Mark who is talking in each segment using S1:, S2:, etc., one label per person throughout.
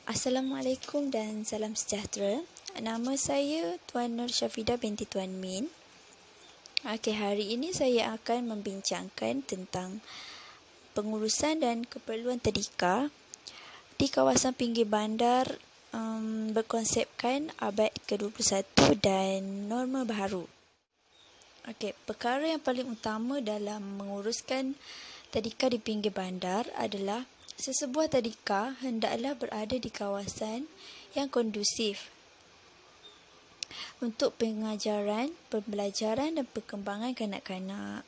S1: Assalamualaikum dan salam sejahtera. Nama saya Tuan Nur Syafidah binti Tuan Min. Hari ini saya akan membincangkan tentang pengurusan dan keperluan tadika di kawasan pinggir bandar berkonsepkan abad ke-21 dan norma baharu. Perkara yang paling utama dalam menguruskan tadika di pinggir bandar adalah sesebuah tadika hendaklah berada di kawasan yang kondusif untuk pengajaran, pembelajaran dan perkembangan kanak-kanak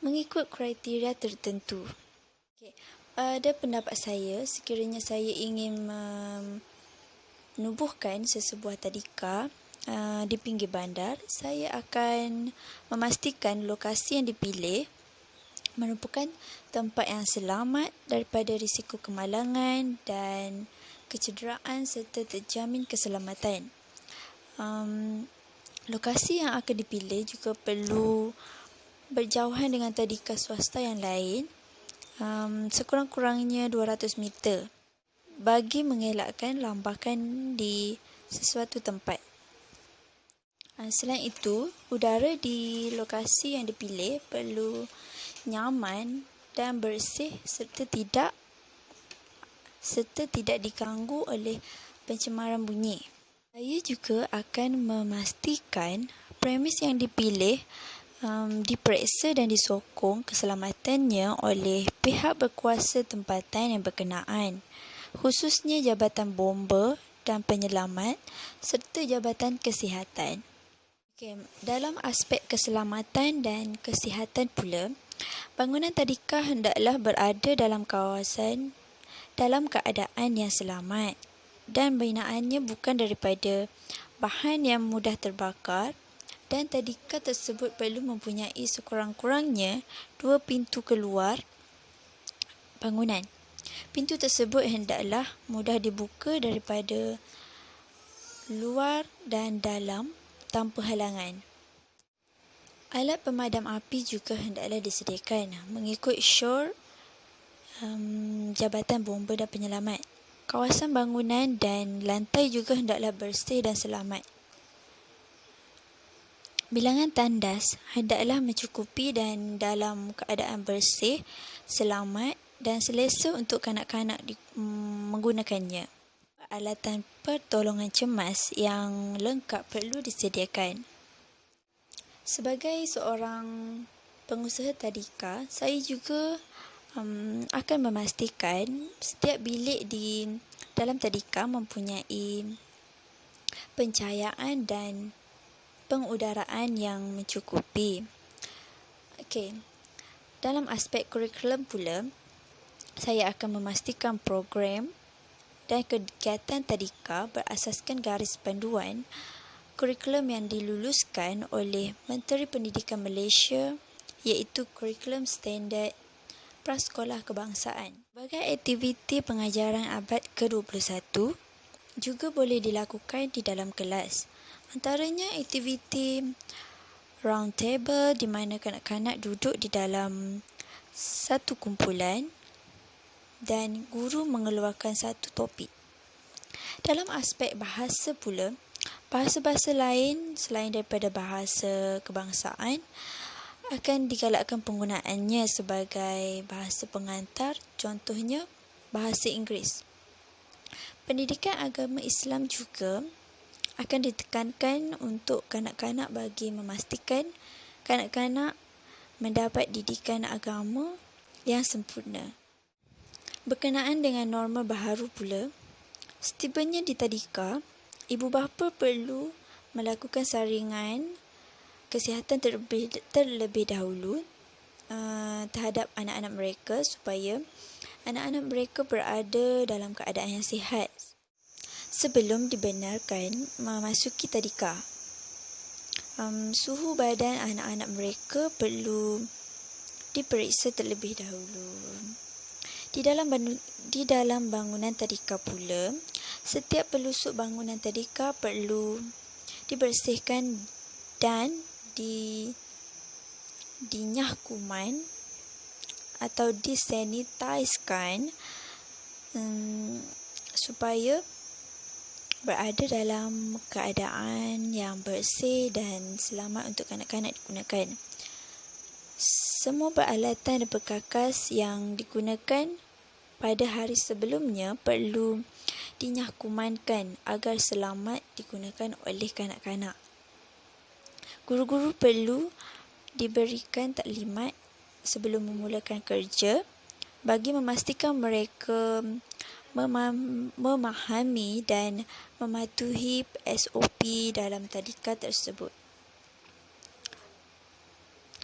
S1: mengikut kriteria tertentu. Pada pendapat saya, sekiranya saya ingin menubuhkan sesebuah tadika di pinggir bandar, saya akan memastikan lokasi yang dipilih merupakan tempat yang selamat daripada risiko kemalangan dan kecederaan serta terjamin keselamatan. Lokasi yang akan dipilih juga perlu berjauhan dengan tadika swasta yang lain, sekurang-kurangnya 200 meter bagi mengelakkan lambakan di sesuatu tempat. Selain itu, udara di lokasi yang dipilih perlu nyaman dan bersih serta tidak diganggu oleh pencemaran bunyi. Saya juga akan memastikan premis yang dipilih diperiksa dan disokong keselamatannya oleh pihak berkuasa tempatan yang berkenaan, khususnya Jabatan Bomba dan Penyelamat serta Jabatan Kesihatan. Dalam aspek keselamatan dan kesihatan pula, bangunan tadika hendaklah berada dalam kawasan dalam keadaan yang selamat dan binaannya bukan daripada bahan yang mudah terbakar, dan tadika tersebut perlu mempunyai sekurang-kurangnya 2 pintu keluar bangunan. Pintu tersebut hendaklah mudah dibuka daripada luar dan dalam tanpa halangan. Alat pemadam api juga hendaklah disediakan mengikut syur Jabatan Bomba dan Penyelamat. Kawasan bangunan dan lantai juga hendaklah bersih dan selamat. Bilangan tandas hendaklah mencukupi dan dalam keadaan bersih, selamat dan selesa untuk kanak-kanak menggunakannya. Peralatan pertolongan cemas yang lengkap perlu disediakan. Sebagai seorang pengusaha tadika, saya juga akan memastikan setiap bilik di dalam tadika mempunyai pencahayaan dan pengudaraan yang mencukupi. Dalam aspek kurikulum pula, saya akan memastikan program dan kegiatan tadika berasaskan garis panduan kurikulum yang diluluskan oleh Menteri Pendidikan Malaysia, iaitu Kurikulum Standard Prasekolah Kebangsaan. Sebagai aktiviti pengajaran abad ke-21 juga boleh dilakukan di dalam kelas. Antaranya aktiviti round table di mana kanak-kanak duduk di dalam satu kumpulan dan guru mengeluarkan satu topik. Dalam aspek bahasa pula, bahasa-bahasa lain selain daripada bahasa kebangsaan akan digalakkan penggunaannya sebagai bahasa pengantar, contohnya bahasa Inggeris. Pendidikan agama Islam juga akan ditekankan untuk kanak-kanak bagi memastikan kanak-kanak mendapat didikan agama yang sempurna. Berkenaan dengan norma baharu pula, setibanya di tadika, ibu bapa perlu melakukan saringan kesihatan terlebih dahulu terhadap anak-anak mereka supaya anak-anak mereka berada dalam keadaan yang sihat sebelum dibenarkan memasuki tadika. Suhu badan anak-anak mereka perlu diperiksa terlebih dahulu. Di dalam bangunan tadika pula, setiap pelusuk bangunan tadika perlu dibersihkan dan dinyah kuman atau disanitizekan supaya berada dalam keadaan yang bersih dan selamat untuk kanak-kanak digunakan. Semua peralatan dan perkakas yang digunakan pada hari sebelumnya perlu dinyahkumankan agar selamat digunakan oleh kanak-kanak. Guru-guru perlu diberikan taklimat sebelum memulakan kerja bagi memastikan mereka memahami dan mematuhi SOP dalam tadika tersebut.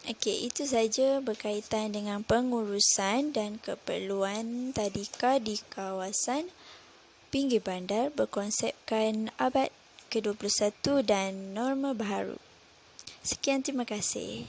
S1: Okey, itu saja berkaitan dengan pengurusan dan keperluan tadika di kawasan pinggir bandar berkonsepkan abad ke-21 dan norma baharu. Sekian, terima kasih.